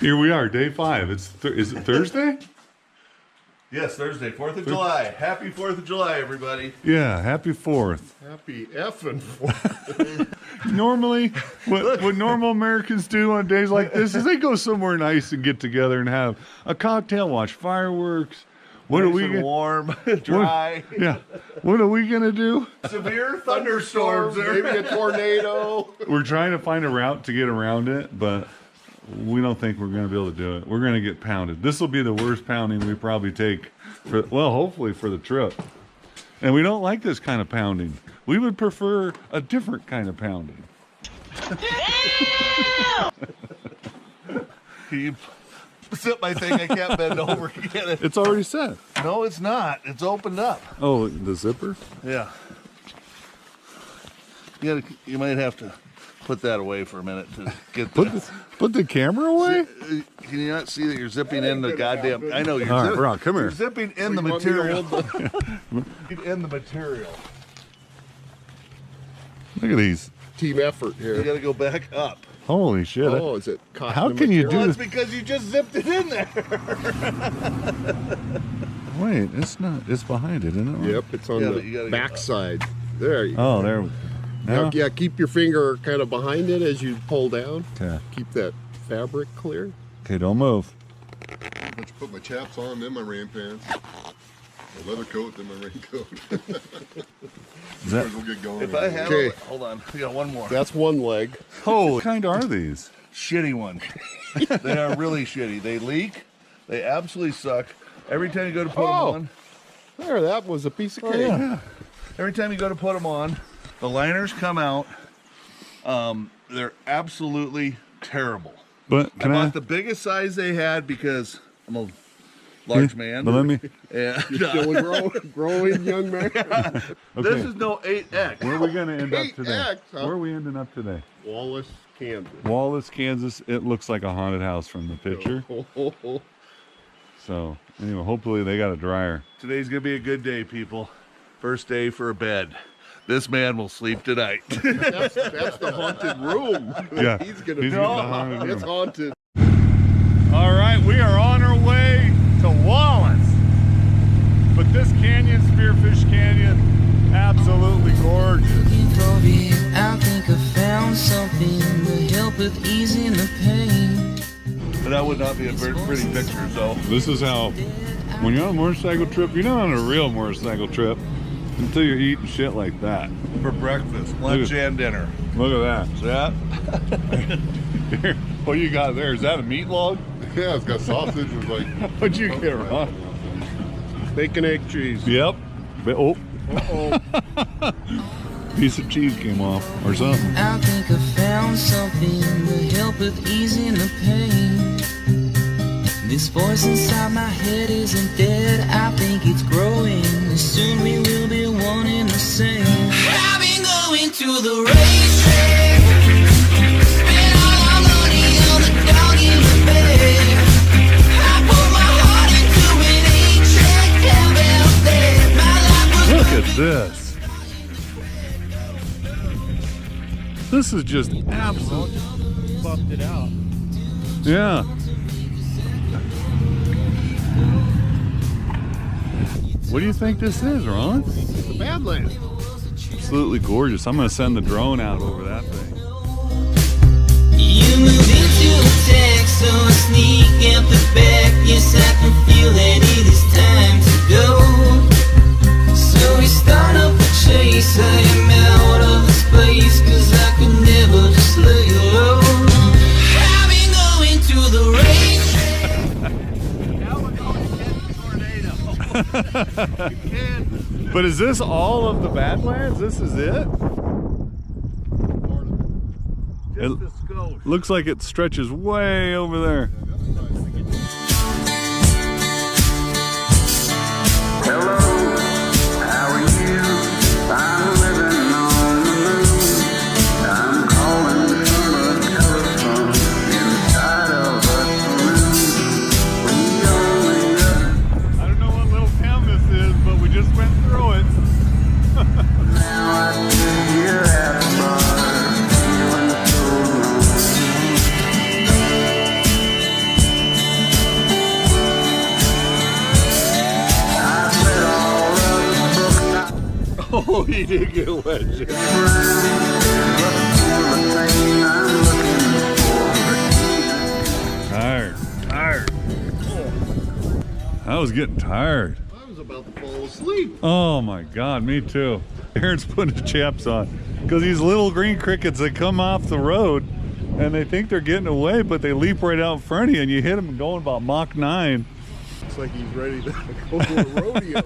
Here we are, day 5. Is it Thursday? Yes, Thursday, 4th of July. Happy 4th of July, everybody. Yeah, happy 4th. Happy effing 4th. Normally, what normal Americans do on days like this is they go somewhere nice and get together and have a cocktail, watch fireworks. What Nice are we and gonna, warm, dry. What are we gonna do? Severe thunderstorms. Maybe a tornado. We're trying to find a route to get around it, but we don't think we're going to be able to do it. We're going to get pounded. This will be the worst pounding we probably take, hopefully for the trip. And we don't like this kind of pounding. We would prefer a different kind of pounding. You set my thing, I can't bend over. Get it. It's already set. No, it's not. It's opened up. Oh, the zipper? Yeah. You might have to put that away for a minute to get Put the camera away? Can you not see that you're zipping in the goddamn... I know you're All right, Ron, come here. You're zipping in the material. In the material. Look at these. Team effort here. You got to go back up. Holy shit. Oh, is it cotton? How can you do Well, this? it's because you just zipped it in there. Wait, it's not. It's behind it, isn't it? Yep, it's on the back side. There you go. Oh, there we go. Now, yeah, keep your finger kind of behind it as you pull down. Okay. Keep that fabric clear. Okay, don't move. I'm going to put my chaps on, then my rain pants. My leather coat, then my raincoat. We'll get going. If I have Okay. hold on, we got one more. That's one leg. Oh, what kind are these? Shitty one. They are really shitty. They leak. They absolutely suck. Every time you go to put them on. There, that was a piece of cake. Yeah. Every time you go to put them on, the liners come out. They're absolutely terrible. But I bought the biggest size they had because I'm a large man. But let me. Yeah. Still a growing young man. This is no 8X. Where are we going to end up today? 8X, huh? Where are we ending up today? Wallace, Kansas. Wallace, Kansas. It looks like a haunted house from the picture. So, anyway, hopefully they got a dryer. Today's going to be a good day, people. First day for a bed. This man will sleep tonight. That's the haunted room. Yeah. He's going to He's be got the haunted room. It's haunted. All right, we are on our way to Wallace. But this canyon, Spearfish Canyon, absolutely gorgeous. I think I found something to help with easing the pain. That would not be a very pretty picture, so. This is how, when you're on a motorcycle trip, you're not on a real motorcycle trip until you're eating shit like that. For breakfast, lunch, and dinner. Look at that. Here, what you got there? Is that a meat log? Yeah, it's got sausage. It's like. What'd you get, Ron? Bacon, egg, cheese. Yep. Oh. Uh-oh. Piece of cheese came off or something. I think I found something to help with easing the pain. This voice inside my head isn't dead. I think it's growing. Soon we will be one and the same. I've been going to the racetrack. Spent all our money on the dog in the bed. I put my heart into an 8-track cowbell bed. My life was Look at this. This is just absolute. Buffed it out. Yeah. What do you think this is, Ron? The Badlands. Absolutely gorgeous. I'm going to send the drone out over that thing. You moved into a text, so I sneak out the back. Yes, I can feel that it is time to go. So we start up the chase. I am out of the space, cause I could never just lay low. I've been going to the racetrack. Now we're going to catch a tornado. But is this all of the Badlands? This is it? Just a skosh. Looks like it stretches way over there. Hello, how are you? I'm living on the moon. I'm calling from a telephone inside of a saloon. We only got I don't know what little town this is, but we just went through it. now I sit here at a bar, feeling so lonely. He did get wet. Tired. I was getting tired. I was about to fall asleep. Oh my God, me too. Aaron's putting his chaps on because these little green crickets that come off the road and they think they're getting away, but they leap right out in front of you and you hit them going about Mach 9. Looks like he's ready to go to a rodeo.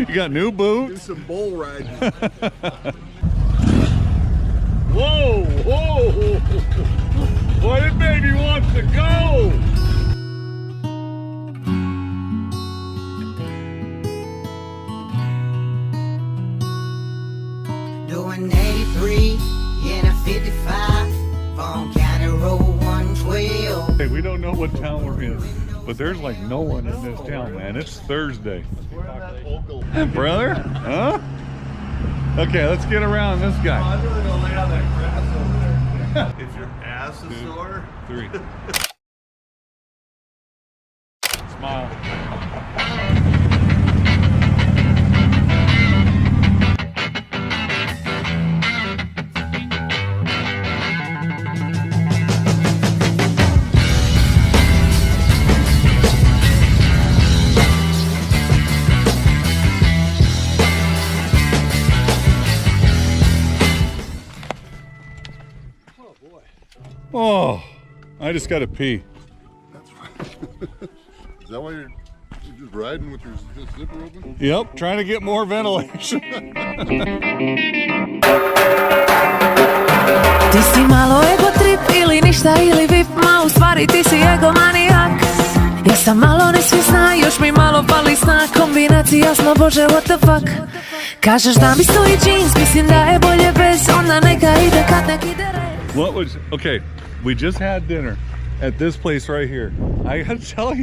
You got new Do boots? some bull riding. Whoa, whoa! Boy, this baby wants to go! Doing 83 in a 55 from County Road 112. Hey, we don't know what town we're in, but there's like no one in this town, man. It's Thursday. Brother? Huh? Okay, let's get around this guy. I'm really gonna lay on that grass over there. If your ass is sore. 3. Smile. Oh, I just got to pee. That's right. Is that why you're just riding with your zipper open? Yep, trying to get more ventilation. Ti si malo ego trip ili ništa ili vip, ma u stvari ti si egomanijak. Ja sam malo nesvjesna, još mi malo fali sna, kombinacija jasno, bože, what the fuck. Kažeš da mi stoji jeans, mislim da je bolje bez, onda neka ide kad nek ide red. What was, okay, we just had dinner at this place right here. I gotta tell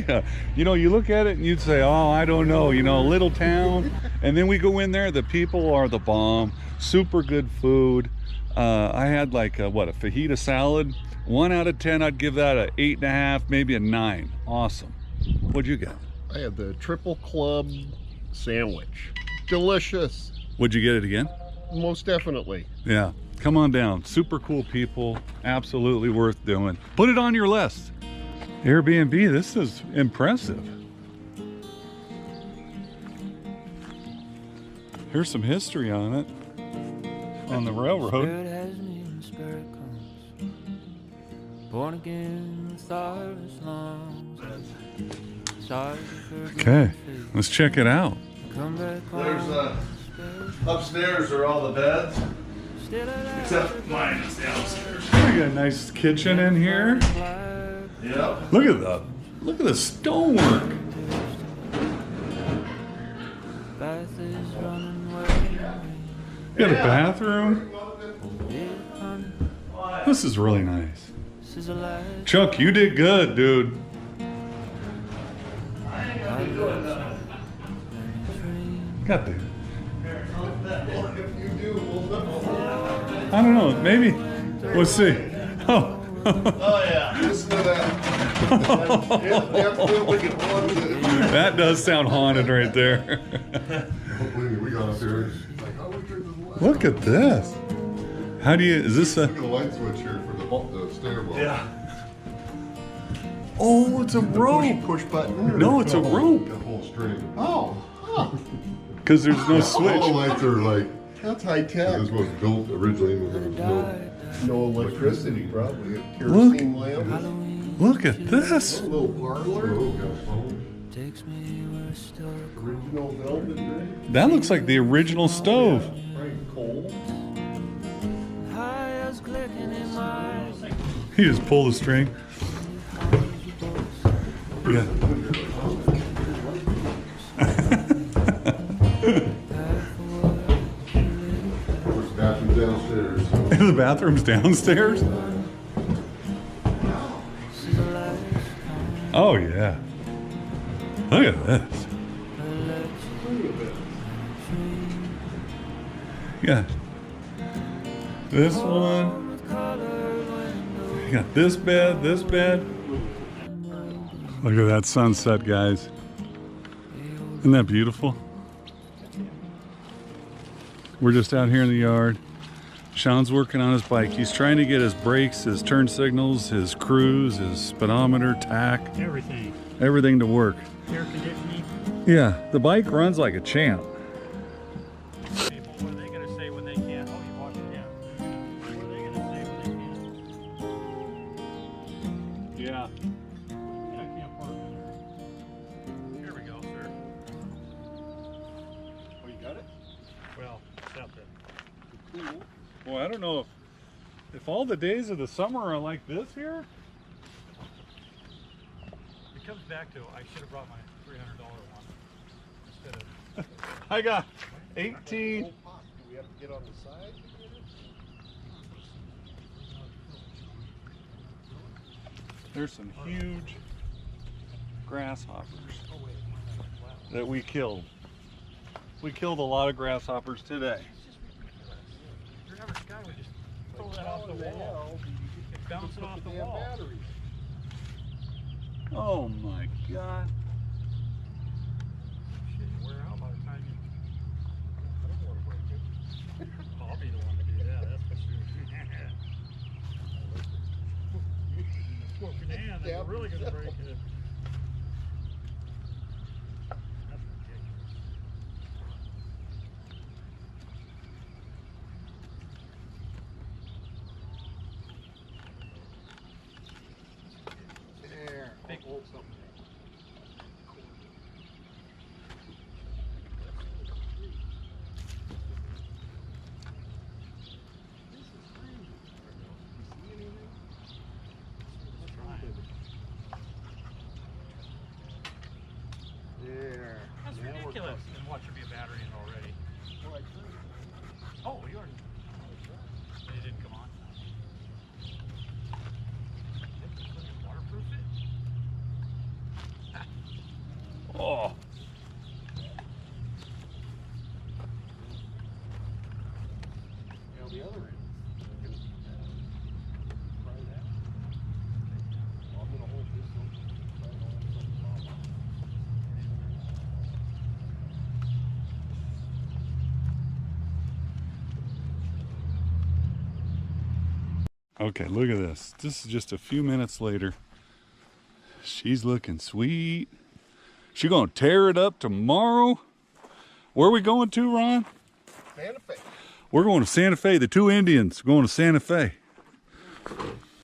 you know, you look at it and you'd say, oh, I don't know, you know, little town. And then we go in there, the people are the bomb, super good food. I had like a fajita salad. 1 out of 10, I'd give that a 8.5, maybe a 9. Awesome. What'd you get? I had the triple club sandwich. Delicious. Would you get it again? Most definitely. Yeah. Come on down. Super cool people. Absolutely worth doing. Put it on your list. Airbnb, this is impressive. Here's some history on it. On the railroad. Spirit has me and spirit comes. Born again with stars lungs. Sorry for Okay, let's check it out. come back There's home. upstairs are all the beds. Still alive. Except mine is downstairs. We got a nice kitchen in here. Yep. Look at the stonework. Bath is running away. You got a bathroom. This is really nice. This is a lie. Chuck, you did good, dude. Got there. I don't know. Maybe. We'll see. Oh. Oh yeah. Listen to that. That does sound haunted right there. Don't believe me, we got up there. It's like, how do we turn this light? Look at this. How do you, is this a, Look at the light switch here for the stairwell. Yeah. oh, it's a rope. Push button. No, it's a rope. Got a whole string. Oh, huh. Because there's no All the switch. lights are like, That's high tech. this was built originally when there was no. No electricity, probably. A Look. kerosene lamp. Look at this. A little parlor. Oh, got a phone. Takes me where it's still Original velvet ring. That looks like the original stove. Right, coal. high as clicking in my He just pulled the string. Yeah. There's a bathroom downstairs. The bathroom's downstairs? Oh, yeah. Look at this. Yeah. This one. You got this bed, this bed. Look at that sunset, guys. Isn't that beautiful? We're just out here in the yard. Sean's working on his bike. He's trying to get his brakes, his turn signals, his cruise, his speedometer, tack, everything to work. Air conditioning. Yeah, the bike runs like a champ. People, what are they going to say when they can't? Oh, you watch it down. What are they going to say when they can't? Yeah. I can't park in there. Here we go, sir. Oh, you got it? Well, it's out there. Cool. Well, I don't know if all the days of the summer are like this here. It comes back to, I should have brought my $300 one instead of. I got 18. Whole pot. Do we have to get on the side? There's some huge grasshoppers that we killed. We killed a lot of grasshoppers today. Your average guy would just throw that off the wall. It bounces off the wall. Batteries. Oh my God. Shit, you wear out by the time you. I don't want to break it. I'll be the one to do that, that's for sure. Fork in the hand, they're really going to break it. That's ridiculous. There. Big Hold something. There. That's Now we're ridiculous. cooking. And watch there be a battery in already. Well, I agree. Oh, you already. It didn't come on. Waterproof it? Oh. Now the other end. Try that. I'm gonna hold this one. Try it all something off. Okay, look at this. This is just a few minutes later. She's looking sweet. She gonna tear it up tomorrow. Where are we going to, Ron? Santa Fe. We're going to Santa Fe. The two Indians going to Santa Fe.